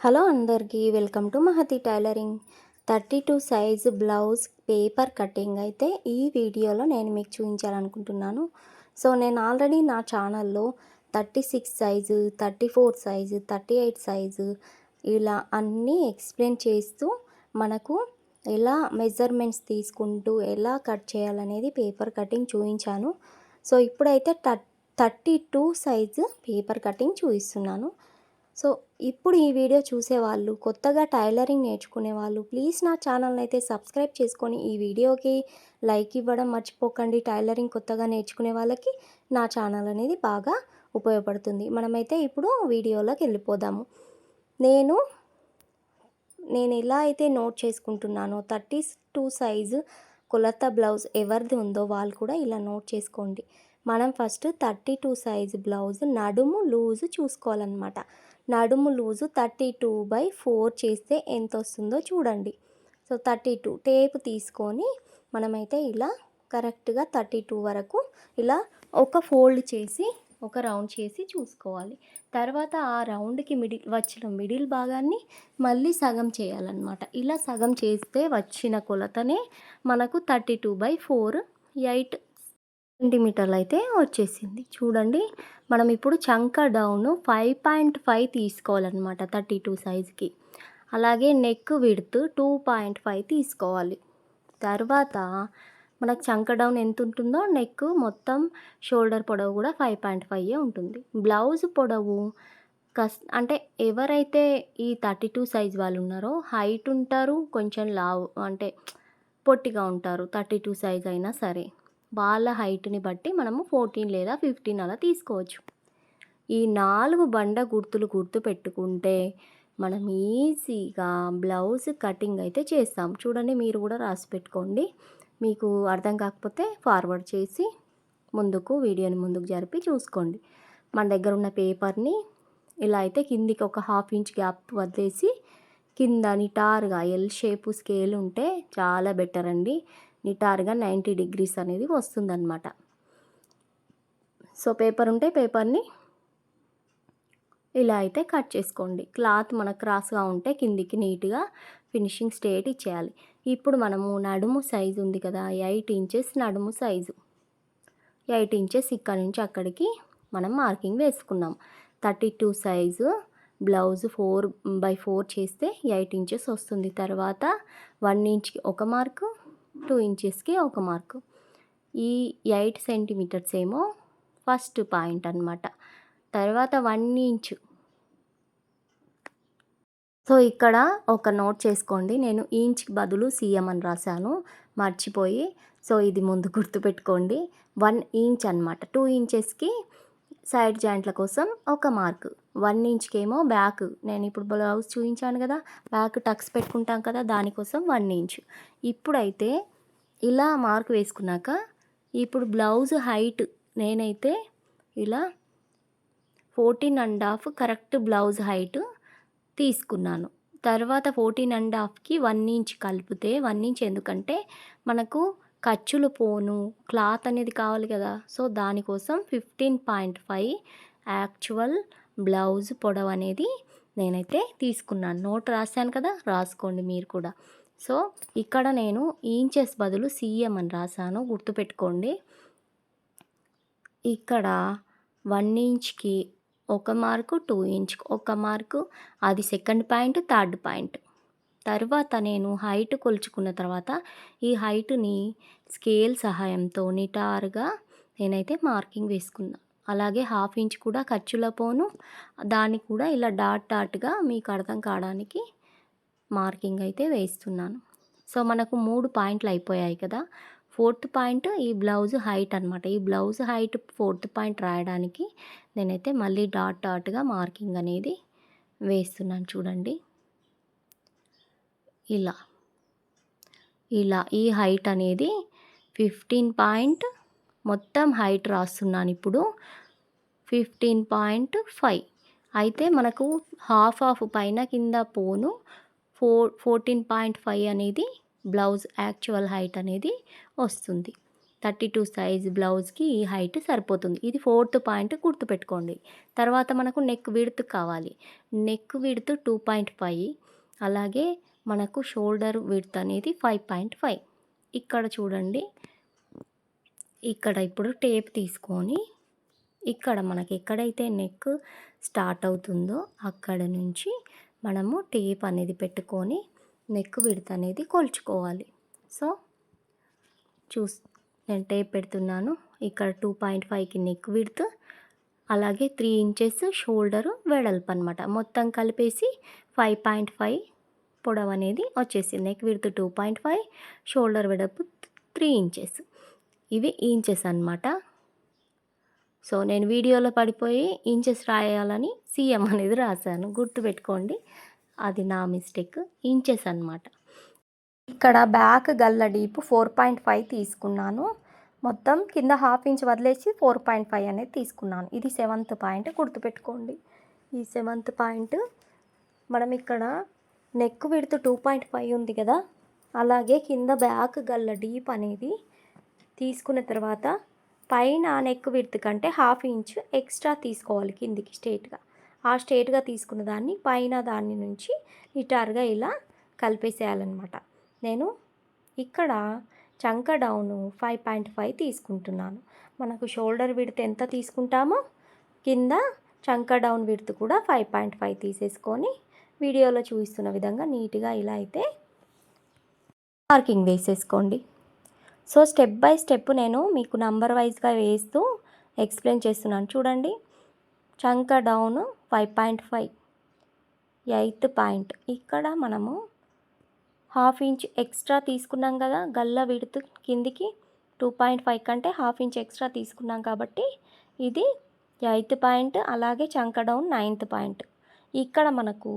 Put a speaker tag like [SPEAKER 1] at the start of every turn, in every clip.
[SPEAKER 1] Hello అందరికీ welcome to Mahathi tailoring. 32 size blouse paper cutting అయితే ఈ వీడియోలో నేను మీకు చూపించాలనుకుంటున్నాను. సో నేను ఆల్రెడీ నా ఛానల్లో 36 సైజు, 34 సైజు, 38 సైజు ఇలా అన్నీ ఎక్స్ప్లెయిన్ చేస్తూ మనకు ఎలా మెజర్మెంట్స్ తీసుకుంటూ ఎలా కట్ చేయాలనేది పేపర్ కటింగ్ చూపించాను. సో ఇప్పుడైతే 32 సైజు పేపర్ కటింగ్ చూపిస్తున్నాను. సో ఇప్పుడు ఈ వీడియో చూసేవాళ్ళు, కొత్తగా టైలరింగ్ నేర్చుకునే వాళ్ళు ప్లీజ్ నా ఛానల్ని అయితే సబ్స్క్రైబ్ చేసుకొని ఈ వీడియోకి లైక్ ఇవ్వడం మర్చిపోకండి. టైలరింగ్ కొత్తగా నేర్చుకునే వాళ్ళకి నా ఛానల్ అనేది బాగా ఉపయోగపడుతుంది. మనమైతే ఇప్పుడు వీడియోలోకి వెళ్ళిపోదాము. నేను ఎలా అయితే నోట్ చేసుకుంటున్నానో 32 సైజు కొలత బ్లౌజ్ ఎవరిది ఉందో వాళ్ళు కూడా ఇలా నోట్ చేసుకోండి. మనం ఫస్ట్ 32 సైజు బ్లౌజ్ నడుము లూజు చూసుకోవాలన్నమాట. నడుము లూజు 32/4 చేస్తే ఎంత వస్తుందో చూడండి. సో 32 టేప్ తీసుకొని మనమైతే ఇలా కరెక్ట్గా 32 వరకు ఇలా ఒక ఫోల్డ్ చేసి ఒక రౌండ్ చేసి చూసుకోవాలి. తర్వాత ఆ రౌండ్కి వచ్చిన మిడిల్ భాగాన్ని మళ్ళీ సగం చేయాలన్నమాట. ఇలా సగం చేస్తే వచ్చిన కొలతనే మనకు 32/4 8 సెంటీమీటర్లు అయితే వచ్చేసింది. చూడండి, మనం ఇప్పుడు చంక డౌన్ 5.5 తీసుకోవాలన్నమాట 32 సైజుకి. అలాగే నెక్ విడ్త్ 2.5 తీసుకోవాలి. తర్వాత మనకు చంక డౌన్ ఎంత ఉంటుందో నెక్ మొత్తం షోల్డర్ పొడవు కూడా 5.5 ఉంటుంది. బ్లౌజ్ పొడవు అంటే ఎవరైతే ఈ 32 సైజ్ వాళ్ళు ఉన్నారో హైట్ ఉంటారు, కొంచెం లావు అంటే పొట్టిగా ఉంటారు. 32 సైజ్ అయినా సరే వాళ్ళ హైట్ని బట్టి మనము 14 లేదా 15 అలా తీసుకోవచ్చు. ఈ 4 బండ గుర్తులు గుర్తు పెట్టుకుంటే మనం ఈజీగా బ్లౌజ్ కటింగ్ అయితే చేస్తాం. చూడండి, మీరు కూడా రాసి పెట్టుకోండి. మీకు అర్థం కాకపోతే ఫార్వర్డ్ చేసి వీడియోని ముందుకు జరిపి చూసుకోండి. మన దగ్గర ఉన్న పేపర్ని ఇలా అయితే కిందికి ఒక 1/2 ఇంచ్ గ్యాప్ వదిలేసి కింద నిటారుగా ఎల్ షేపు స్కేల్ ఉంటే చాలా బెటర్ అండి. నిటారుగా 90 డిగ్రీస్ అనేది వస్తుందన్నమాట. సో పేపర్ ఉంటే పేపర్ని ఇలా అయితే కట్ చేసుకోండి. క్లాత్ మనకు క్రాస్గా ఉంటే కిందికి నీట్గా ఫినిషింగ్ స్ట్రేట్ ఇచ్చేయాలి. ఇప్పుడు మనము నడుము సైజు ఉంది కదా, 8 ఇంచెస్ నడుము సైజు. 8 ఇంచెస్ ఇక్కడ నుంచి అక్కడికి మనం మార్కింగ్ వేసుకున్నాం. 32 సైజు బ్లౌజ్ 4/4 చేస్తే 8 ఇంచెస్ వస్తుంది. తర్వాత 1 ఇంచ్కి ఒక మార్కు, 2 ఇంచెస్కి ఒక మార్కు. ఈ 8 సెంటీమీటర్స్ ఏమో ఫస్ట్ పాయింట్ అన్నమాట. తర్వాత 1 ఇంచ్. సో ఇక్కడ ఒక నోట్ చేసుకోండి, నేను ఇంచ్కి బదులు సీఎం అని రాశాను మర్చిపోయి. సో ఇది ముందు గుర్తుపెట్టుకోండి. 1 ఇంచ్ అనమాట. 2 ఇంచెస్కి సైడ్ జాయింట్ల కోసం ఒక మార్క్. 1 ఇంచ్కి ఏమో బ్యాక్, నేను ఇప్పుడు బ్లౌజ్ చూపించాను కదా, బ్యాక్ టక్స్ పెట్టుకుంటాం కదా, దానికోసం 1 ఇంచ్. ఇప్పుడైతే ఇలా మార్క్ వేసుకున్నాక ఇప్పుడు బ్లౌజ్ హైట్ నేనైతే ఇలా 14.5 కరెక్ట్ బ్లౌజ్ హైట్ తీసుకున్నాను. తర్వాత 14.5కి 1 ఇంచ్ కలిపితే 1 ఇంచ్ ఎందుకంటే మనకు ఖర్చులు పోను క్లాత్ అనేది కావాలి కదా. సో దానికోసం 15.5 యాక్చువల్ బ్లౌజ్ పొడవు అనేది నేనైతే తీసుకున్నాను. నోట్ రాశాను కదా, రాసుకోండి మీరు కూడా. సో ఇక్కడ నేను ఇంచెస్ బదులు సీఎం అని రాశాను, గుర్తుపెట్టుకోండి. ఇక్కడ 1 ఇంచ్కి ఒక మార్కు, 2 ఇంచ్కి ఒక మార్కు, అది సెకండ్ పాయింట్, థర్డ్ పాయింట్. తర్వాత నేను హైట్ కొలుచుకున్న తర్వాత ఈ హైట్ని స్కేల్ సహాయంతో నిటారుగా నేనైతే మార్కింగ్ వేసుకున్నాను. అలాగే 1/2 ఇంచ్ కూడా ఖర్చుల పోను, దాన్ని కూడా ఇలా డాట్గా మీకు అర్థం కావడానికి మార్కింగ్ అయితే వేస్తున్నాను. సో మనకు 3 పాయింట్లు అయిపోయాయి కదా. 4th పాయింట్ ఈ బ్లౌజ్ హైట్ అనమాట. ఈ బ్లౌజ్ హైట్ 4th పాయింట్ రాయడానికి నేనైతే మళ్ళీ డాట్గా మార్కింగ్ అనేది వేస్తున్నాను. చూడండి, ఇలా ఈ హైట్ అనేది 15 పాయింట్ మొత్తం హైట్ రాస్తున్నాను. ఇప్పుడు 15.5 అయితే మనకు హాఫ్ పైన కింద పోను 14.5 అనేది బ్లౌజ్ యాక్చువల్ హైట్ అనేది వస్తుంది. 32 సైజ్ బ్లౌజ్కి ఈ హైట్ సరిపోతుంది. ఇది 4th పాయింట్ గుర్తుపెట్టుకోండి. తర్వాత మనకు నెక్ విడ్త్ కావాలి. నెక్ విడ్త్ 2.5, అలాగే మనకు షోల్డర్ విడ్త్ అనేది 5.5. ఇక్కడ చూడండి, ఇక్కడ ఇప్పుడు టేప్ తీసుకొని ఇక్కడ మనకి ఎక్కడైతే నెక్ స్టార్ట్ అవుతుందో అక్కడ నుంచి మనము టేప్ అనేది పెట్టుకొని నెక్ విడ్త్ అనేది కొలుచుకోవాలి. సో నేను టేప్ పెడుతున్నాను. ఇక్కడ 2.5కి నెక్ విడ్త్, అలాగే 3 ఇంచెస్ షోల్డరు వెడల్పు అనమాట. మొత్తం కలిపేసి 5.5 పొడవు అనేది వచ్చేసింది. నెక్ విడ్త్ 2.5, షోల్డర్ వెడల్పు 3 ఇంచెస్. ఇవి ఇంచెస్ అనమాట. సో నేను వీడియోలో పడిపోయి ఇంచెస్ రాయాలని సీఎం అనేది రాశాను, గుర్తుపెట్టుకోండి, అది నా మిస్టేక్. ఇంచెస్ అనమాట. ఇక్కడ బ్యాక్ గల్ల డీప్ 4.5 తీసుకున్నాను. మొత్తం కింద హాఫ్ ఇంచ్ వదిలేసి 4.5 అనేది తీసుకున్నాను. ఇది 7th పాయింట్, గుర్తుపెట్టుకోండి. ఈ 7th పాయింట్ మనం ఇక్కడ నెక్ విడ్త్ 2.5 ఉంది కదా, అలాగే కింద బ్యాక్ గల్ల డీప్ అనేది తీసుకున్న తర్వాత పైన నెక్ విడ్త్ కంటే హాఫ్ ఇంచ్ ఎక్స్ట్రా తీసుకోవాలి కిందికి స్ట్రేట్గా. ఆ స్ట్రేట్గా తీసుకున్న దాన్ని పైన దాని నుంచి నిటారుగా ఇలా కలిపేసేయాలన్నమాట. నేను ఇక్కడ చంక డౌను 5.5 తీసుకుంటున్నాను. మనకు షోల్డర్ విడ్త్ ఎంత తీసుకుంటామో కింద చంక డౌన్ విడ్త్ కూడా 5.5 తీసేసుకొని వీడియోలో చూపిస్తున్న విధంగా నీట్గా ఇలా అయితే మార్కింగ్ వేసేసుకోండి. సో స్టెప్ బై స్టెప్ నేను మీకు నంబర్ వైజ్గా వేస్తూ ఎక్స్ప్లెయిన్ చేస్తున్నాను. చూడండి, చంక డౌన్ 5.5, 8th పాయింట్. ఇక్కడ మనము హాఫ్ ఇంచ్ ఎక్స్ట్రా తీసుకున్నాం కదా, గల్ల విడ్త్ కిందికి 2.5 కంటే హాఫ్ ఇంచ్ ఎక్స్ట్రా తీసుకున్నాం కాబట్టి ఇది 8th పాయింట్. అలాగే చంక డౌన్ 9th పాయింట్. ఇక్కడ మనకు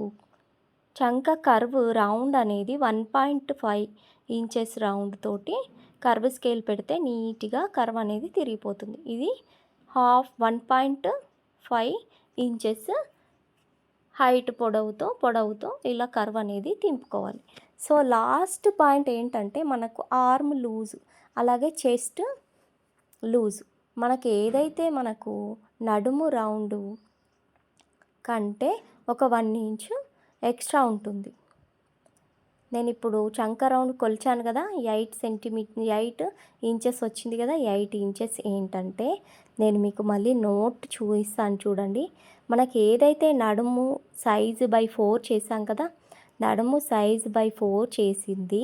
[SPEAKER 1] చంక కర్వ్ రౌండ్ అనేది 1.5 ఇంచెస్ రౌండ్ తోటి కర్వ్ స్కేల్ పెడితే నీట్గా కర్వ్ అనేది తిరిగిపోతుంది. ఇది 1.5 ఇంచెస్ హైట్ పొడవుతో ఇలా కర్వ్ అనేది తింపుకోవాలి. సో లాస్ట్ పాయింట్ ఏంటంటే మనకు ఆర్మ్ లూజ్, అలాగే చెస్ట్ లూజ్. మనకి ఏదైతే మనకు నడుము రౌండ్ కంటే ఒక 1 ఇంచు ఎక్స్ట్రా ఉంటుంది. నేను ఇప్పుడు చంక రౌండ్ కొలిచాను కదా, 8 ఇంచెస్ వచ్చింది కదా. 8 ఇంచెస్ ఏంటంటే నేను మీకు మళ్ళీ నోట్ చూపిస్తాను చూడండి. మనకి ఏదైతే నడుము సైజు బై 4 చేసాం కదా, నడుము సైజు బై 4 చేసింది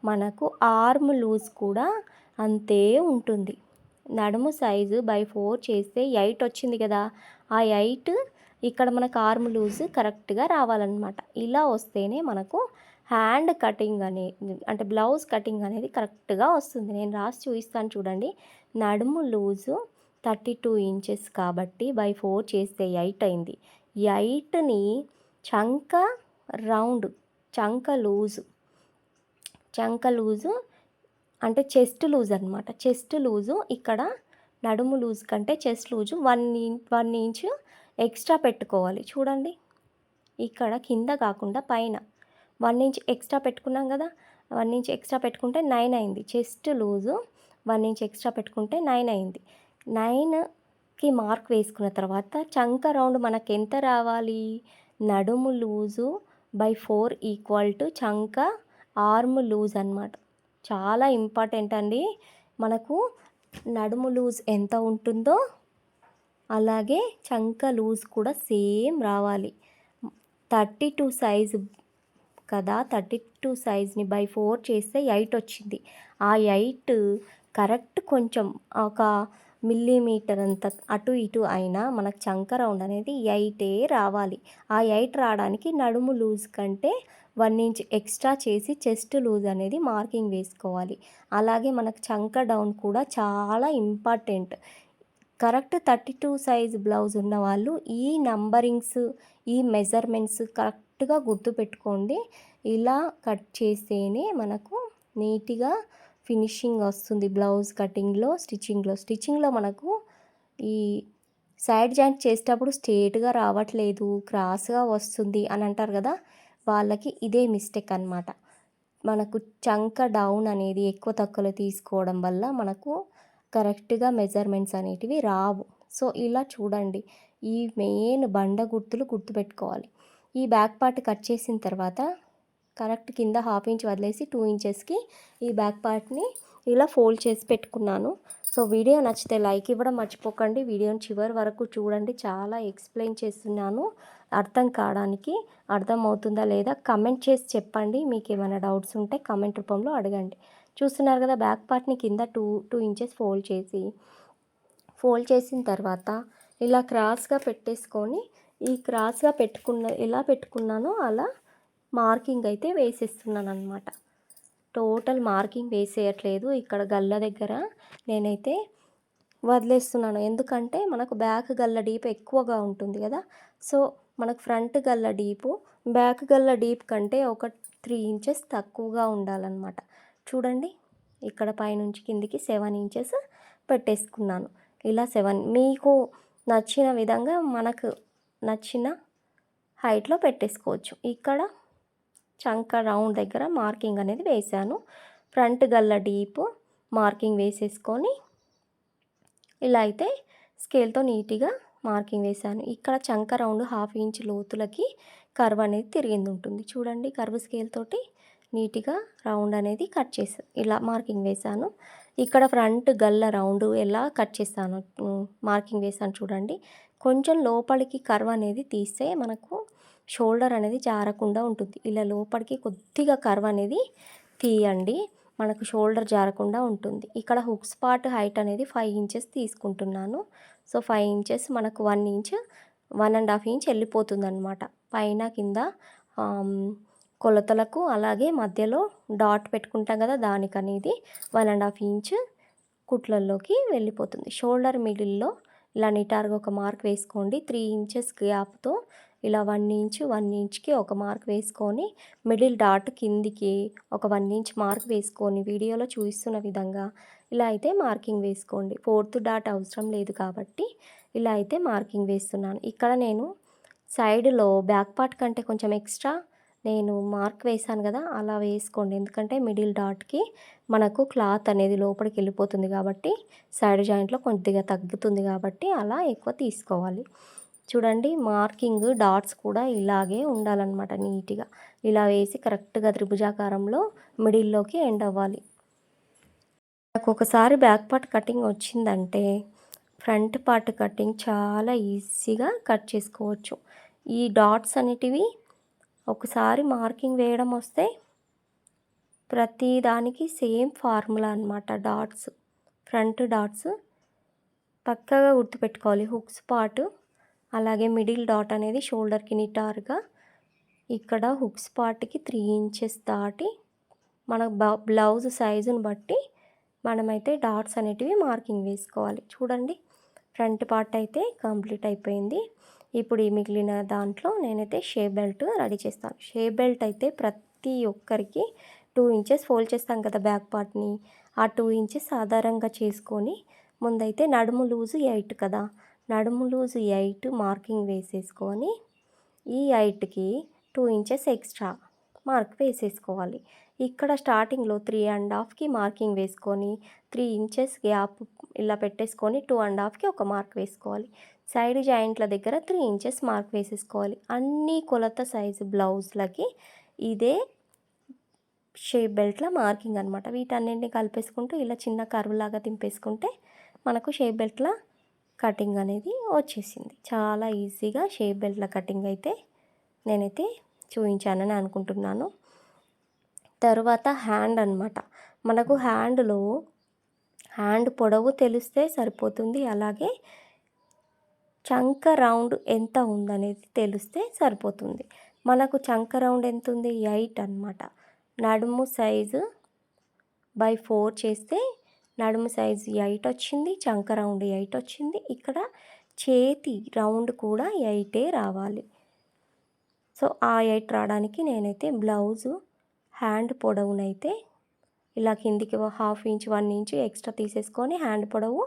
[SPEAKER 1] మనకు ఆర్మ్ లూజ్ కూడా అంతే ఉంటుంది. నడుము సైజు బై 4 చేస్తే 8 వచ్చింది కదా, ఆ 8 ఇక్కడ మనకు ఆర్మ్ లూజ్ కరెక్ట్గా రావాలన్నమాట. ఇలా వస్తేనే మనకు హ్యాండ్ కటింగ్ అంటే బ్లౌజ్ కటింగ్ అనేది కరెక్ట్గా వస్తుంది. నేను రాసి చూపిస్తాను చూడండి. నడుము లూజు 32 ఇంచెస్ కాబట్టి బై 4 చేస్తే 8 అయింది. 8ని చంక రౌండ్, చంక లూజు అంటే చెస్ట్ లూజ్ అనమాట. చెస్ట్ లూజు ఇక్కడ నడుము లూజ్ కంటే చెస్ట్ లూజు 1 ఇంచు ఎక్స్ట్రా పెట్టుకోవాలి. చూడండి, ఇక్కడ కింద కాకుండా పైన 1 ఇంచ్ ఎక్స్ట్రా పెట్టుకున్నాం కదా, 1 ఇంచ్ ఎక్స్ట్రా పెట్టుకుంటే 9 అయింది. చెస్ట్ లూజు 1 ఇంచ్ ఎక్స్ట్రా పెట్టుకుంటే 9 అయింది. 9కి మార్క్ వేసుకున్న తర్వాత చంక రౌండ్ మనకు ఎంత రావాలి, నడుము లూజు బై 4 ఈక్వల్ టు చంక ఆర్మ్ లూజ్ అనమాట. చాలా ఇంపార్టెంట్ అండి. మనకు నడుము లూజ్ ఎంత ఉంటుందో అలాగే చంక లూజ్ కూడా సేమ్ రావాలి. 32 సైజు కదా, 32 సైజ్ని బై 4 చేస్తే 8 వచ్చింది. ఆ 8 కరెక్ట్ కొంచెం ఒక మిల్లీమీటర్ అంత అటు ఇటు అయినా మనకు చంక రౌండ్ అనేది 8 రావాలి. ఆ 8 రావడానికి నడుము లూజ్ కంటే 1 ఇంచ్ ఎక్స్ట్రా చేసి చెస్ట్ లూజ్ అనేది మార్కింగ్ వేసుకోవాలి. అలాగే మనకు చంక డౌన్ కూడా చాలా ఇంపార్టెంట్. కరెక్ట్ 32 సైజ్ బ్లౌజ్ ఉన్న వాళ్ళు ఈ నంబరింగ్స్, ఈ మెజర్మెంట్స్ కరెక్ట్గా గుర్తుపెట్టుకోండి. ఇలా కట్ చేస్తేనే మనకు నీట్గా ఫినిషింగ్ వస్తుంది బ్లౌజ్ కటింగ్లో. స్టిచ్చింగ్లో మనకు ఈ సైడ్ జాయింట్ చేసేటప్పుడు స్ట్రేట్గా రావట్లేదు, క్రాస్గా వస్తుంది అని అంటారు కదా, వాళ్ళకి ఇదే మిస్టేక్ అనమాట. మనకు చంక డౌన్ అనేది ఎక్కువ తక్కువలో తీసుకోవడం వల్ల మనకు కరెక్ట్‌గా మెజర్‌మెంట్స్ అనేటివి రావు. సో, ఇలా చూడండి. ఈ మెయిన్ బండ గుర్తులు గుర్తుపెట్టుకోవాలి. ఈ బ్యాక్ పార్ట్ కట్ చేసిన తర్వాత కరెక్ట్ కింద హాఫ్ ఇంచ్ వదిలేసి 2 ఇంచెస్‌కి ఈ బ్యాక్ పార్ట్‌ని ఇలా ఫోల్డ్ చేసి పెట్టుకున్నాను. సో, వీడియో నచ్చితే లైక్ ఇవ్వడం మర్చిపోకండి. వీడియోని చివరి వరకు చూడండి. చాలా ఎక్స్‌ప్లెయిన్ చేస్తున్నాను అర్థం కావడానికి. అర్థమవుతుందా లేదా కమెంట్ చేసి చెప్పండి. మీకేమైనా డౌట్స్ ఉంటే కమెంట్ రూపంలో అడగండి. చూస్తున్నారు కదా, బ్యాక్ పార్ట్‌ని కింద 2 ఇంచెస్ ఫోల్డ్ చేసిన తర్వాత ఇలా క్రాస్‌గా పెట్టేసుకొని, ఈ క్రాస్‌గా ఎలా పెట్టుకున్నానో అలా మార్కింగ్ అయితే వేసేస్తున్నానన్నమాట. Total marking వేసేయట్లేదు. ఇక్కడ గల్ల దగ్గర నేనైతే వదిలేస్తున్నాను. ఎందుకంటే మనకు బ్యాక్ గల్ల డీప్ ఎక్కువగా ఉంటుంది కదా. సో, మనకు ఫ్రంట్ గల్ల డీపు బ్యాక్ గల్ల డీప్ కంటే ఒక 3 ఇంచెస్ తక్కువగా ఉండాలన్నమాట. చూడండి, ఇక్కడ పైనుంచి కిందికి 7 ఇంచెస్ పెట్టేసుకున్నాను. ఇలా 7 మీకు నచ్చిన విధంగా మనకు నచ్చిన హైట్‌లో పెట్టేసుకోవచ్చు. ఇక్కడ చంక రౌండ్ దగ్గర మార్కింగ్ అనేది వేశాను. ఫ్రంట్ గల్ల డీపు మార్కింగ్ వేసేసుకొని ఇలా అయితే స్కేల్తో నీట్‌గా మార్కింగ్ వేశాను. ఇక్కడ చంక రౌండ్ హాఫ్ ఇంచ్ లోతులకి కర్వ్ అనేది తిరిగింది ఉంటుంది. చూడండి, కర్వ్ స్కేల్ తోటి నీట్‌గా రౌండ్ అనేది కట్ చేసి ఇలా మార్కింగ్ వేశాను. ఇక్కడ ఫ్రంట్ గల్ల రౌండ్ ఎలా కట్ చేశాను మార్కింగ్ వేశాను చూడండి. కొంచెం లోపలికి కర్వ్ అనేది తీస్తే మనకు షోల్డర్ అనేది జారకుండా ఉంటుంది. ఇలా లోపలికి కొద్దిగా కర్వ్ అనేది తీయండి, మనకు షోల్డర్ జారకుండా ఉంటుంది. ఇక్కడ హుక్స్ పార్ట్ హైట్ అనేది 5 ఇంచెస్ తీసుకుంటున్నాను. సో, 5 ఇంచెస్ మనకు 1 ఇంచ్ 1.5 ఇంచ్ వెళ్ళిపోతుందన్నమాట. పైన కింద కొలతలకు అలాగే మధ్యలో డాట్ పెట్టుకుంటాం కదా, దానికనేది 1.5 ఇంచ్ కుట్లల్లోకి వెళ్ళిపోతుంది. షోల్డర్ మిడిల్లో ఇలా నిటారుగా ఒక మార్క్ వేసుకోండి. 3 ఇంచెస్ గ్యాప్తో ఇలా 1 ఇంచ్కి ఒక మార్క్ వేసుకొని మిడిల్ డాట్ కిందికి ఒక 1 ఇంచ్ మార్క్ వేసుకొని వీడియోలో చూపిస్తున్న విధంగా ఇలా అయితే మార్కింగ్ వేసుకోండి. 4th డాట్ అవసరం లేదు కాబట్టి ఇలా అయితే మార్కింగ్ వేస్తున్నాను. ఇక్కడ నేను సైడ్లో బ్యాక్ పార్ట్ కంటే కొంచెం ఎక్స్ట్రా నేను మార్క్ వేశాను కదా, అలా వేసుకోండి. ఎందుకంటే మిడిల్ డాట్కి మనకు క్లాత్ అనేది లోపలికి వెళ్ళిపోతుంది కాబట్టి సైడ్ జాయింట్లో కొద్దిగా తగ్గుతుంది కాబట్టి అలా ఎక్కువ తీసుకోవాలి. చూడండి, మార్కింగ్ డాట్స్ కూడా ఇలాగే ఉండాలన్నమాట. నీట్గా ఇలా వేసి కరెక్ట్గా త్రిభుజాకారంలో మిడిల్లోకి ఎండ్ అవ్వాలి. నాకు ఒకసారి బ్యాక్ పార్ట్ కటింగ్ వచ్చిందంటే ఫ్రంట్ పార్ట్ కటింగ్ చాలా ఈజీగా కట్ చేసుకోవచ్చు. ఈ డాట్స్ అనేటివి ఒకసారి మార్కింగ్ వేయడం వస్తే ప్రతి దానికి సేమ్ ఫార్ములా అన్నమాట. డాట్స్, ఫ్రంట్ డాట్స్ పక్కగా గుర్తుపెట్టుకోవాలి. హుక్స్ పార్ట్ అలాగే మిడిల్ డాట్ అనేది షోల్డర్కి నిటారుగా ఇక్కడ హుక్స్ పార్ట్కి 3 ఇంచెస్ దాటి మన బ్లౌజ్ సైజుని బట్టి మనమైతే డాట్స్ అనేటివి మార్కింగ్ వేసుకోవాలి. చూడండి, ఫ్రంట్ పార్ట్ అయితే కంప్లీట్ అయిపోయింది. ఇప్పుడు ఈ మిగిలిన దాంట్లో నేనైతే షేప్ బెల్ట్ రెడీ చేస్తాను. షేప్ బెల్ట్ అయితే ప్రతి ఒక్కరికి 2 ఇంచెస్ ఫోల్డ్ చేస్తాం కదా బ్యాక్ పార్ట్ని, ఆ 2 ఇంచెస్ ఆధారంగా చేసుకొని ముందైతే నడుము లూజు 8 కదా, నడుము లూజు 8 మార్కింగ్ వేసేసుకొని ఈ 8కి 2 ఇంచెస్ ఎక్స్ట్రా మార్క్ వేసేసుకోవాలి. ఇక్కడ స్టార్టింగ్లో 3.5కి మార్కింగ్ వేసుకొని 3 ఇంచెస్ గ్యాప్ ఇలా పెట్టేసుకొని 2.5కి ఒక మార్క్ వేసుకోవాలి. సైడ్ జాయింట్ల దగ్గర 3 ఇంచెస్ మార్క్ వేసేసుకోవాలి. అన్ని కొలత సైజు బ్లౌజ్లకి ఇదే షేప్ బెల్ట్ల మార్కింగ్ అనమాట. వీటన్నింటిని కలిపేసుకుంటూ ఇలా చిన్న కర్వ్ లాగా తింపేసుకుంటే మనకు షేప్ బెల్ట్ల కటింగ్ అనేది వచ్చేసింది. చాలా ఈజీగా షేప్ బెల్ట్ల కటింగ్ అయితే నేనైతే చూపించానని అనుకుంటున్నాను. తర్వాత హ్యాండ్ అనమాట. మనకు హ్యాండ్ పొడవు తెలిస్తే సరిపోతుంది. అలాగే చంక రౌండ్ ఎంత ఉందనేది తెలిస్తే సరిపోతుంది. మనకు చంక రౌండ్ ఎంత ఉంది? 8 అనమాట. నడుము సైజు బై 4 చేస్తే నడుము సైజు 8 వచ్చింది, చంక రౌండ్ 8 వచ్చింది. ఇక్కడ చేతి రౌండ్ కూడా 8 రావాలి. సో, ఆ 8 రావడానికి నేనైతే బ్లౌజు హ్యాండ్ పొడవునైతే ఇలా కిందికి హాఫ్ ఇంచ్ 1 ఇంచ్ ఎక్స్ట్రా తీసేసుకొని హ్యాండ్ పొడవు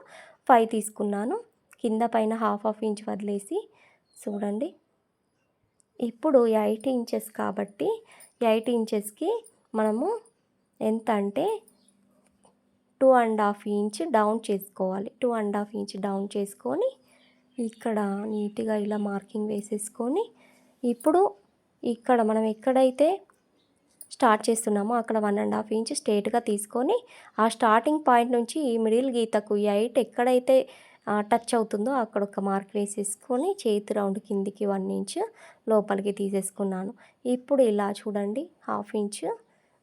[SPEAKER 1] 5 తీసుకున్నాను. కింద పైన హాఫ్ ఇంచ్ వదిలేసి చూడండి. ఇప్పుడు 8 ఇంచెస్ కాబట్టి 8 ఇంచెస్కి మనము ఎంత అంటే 2.5 ఇంచ్ డౌన్ చేసుకోవాలి. 2.5 ఇంచ్ డౌన్ చేసుకొని ఇక్కడ నీట్గా ఇలా మార్కింగ్ వేసేసుకొని ఇప్పుడు ఇక్కడ మనం ఎక్కడైతే స్టార్ట్ చేస్తున్నామో అక్కడ 1.5 ఇంచ్ స్ట్రేట్గా తీసుకొని ఆ స్టార్టింగ్ పాయింట్ నుంచి ఈ మిడిల్ గీతకు ఈ హైట్ ఎక్కడైతే టచ్ అవుతుందో అక్కడ ఒక మార్క్ వేసేసుకొని చేతి రౌండ్ కిందికి 1 ఇంచ్ లోపలికి తీసేసుకున్నాను. ఇప్పుడు ఇలా చూడండి 1/2 ఇంచ్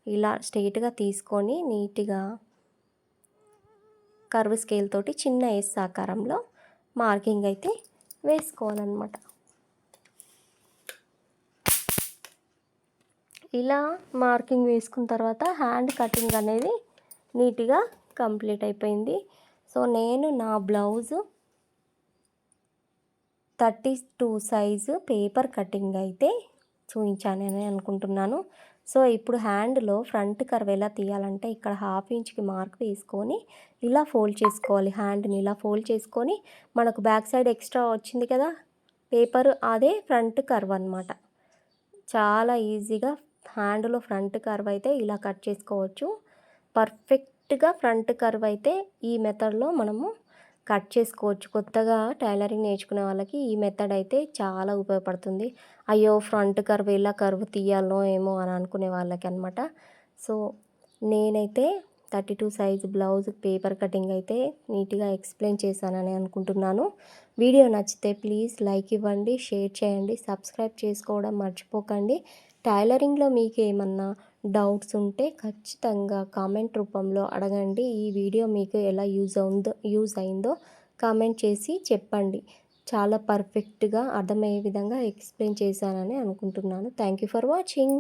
[SPEAKER 1] ఇలా స్ట్రేట్గా తీసుకొని నీట్గా కర్వ్ స్కేల్ తోటి చిన్న ఎస్ ఆకారంలో మార్కింగ్ అయితే వేసుకోవాలన్నమాట. ఇలా మార్కింగ్ వేసుకున్న తర్వాత హ్యాండ్ కటింగ్ అనేది నీట్గా కంప్లీట్ అయిపోయింది. సో నేను నా బ్లౌజు 32 సైజు పేపర్ కటింగ్ అయితే చూపించానని అనుకుంటున్నాను. సో ఇప్పుడు హ్యాండ్లో ఫ్రంట్ కర్వ్ ఎలా తీయాలంటే ఇక్కడ 1/2 ఇంచ్కి మార్క్ వేసుకొని ఇలా ఫోల్డ్ చేసుకోవాలి. హ్యాండ్ని ఇలా ఫోల్డ్ చేసుకొని మనకు బ్యాక్ సైడ్ ఎక్స్ట్రా వచ్చింది కదా పేపర్, అదే ఫ్రంట్ కర్వ్ అన్నమాట. చాలా ఈజీగా హ్యాండ్లో ఫ్రంట్ కర్వ్ అయితే ఇలా కట్ చేసుకోవచ్చు. పర్ఫెక్ట్గా ఫ్రంట్ కర్వ్ అయితే ఈ మెథడ్లో మనము కట్ చేసుకోవచ్చు. కొత్తగా టైలరింగ్ నేర్చుకునే వాళ్ళకి ఈ మెథడ్ అయితే చాలా ఉపయోగపడుతుంది. అయ్యో ఫ్రంట్ కర్వ్ ఎలా కర్వ్ తీయాలో ఏమో అని అనుకునే వాళ్ళకి అనమాట. సో నేనైతే 32 సైజు బ్లౌజ్ పేపర్ కటింగ్ అయితే నీట్గా ఎక్స్ప్లెయిన్ చేశానని అనుకుంటున్నాను. వీడియో నచ్చితే ప్లీజ్ లైక్ ఇవ్వండి, షేర్ చేయండి, సబ్స్క్రైబ్ చేసుకోవడం మర్చిపోకండి. టైలరింగ్లో మీకు ఏమన్నా డౌట్స్ ఉంటే ఖచ్చితంగా కామెంట్ రూపంలో అడగండి. ఈ వీడియో మీకు ఎలా యూజ్ అయిందో కామెంట్ చేసి చెప్పండి. చాలా పర్ఫెక్ట్గా అర్థమయ్యే విధంగా ఎక్స్ప్లెయిన్ చేశానని అనుకుంటున్నాను. Thank you for watching.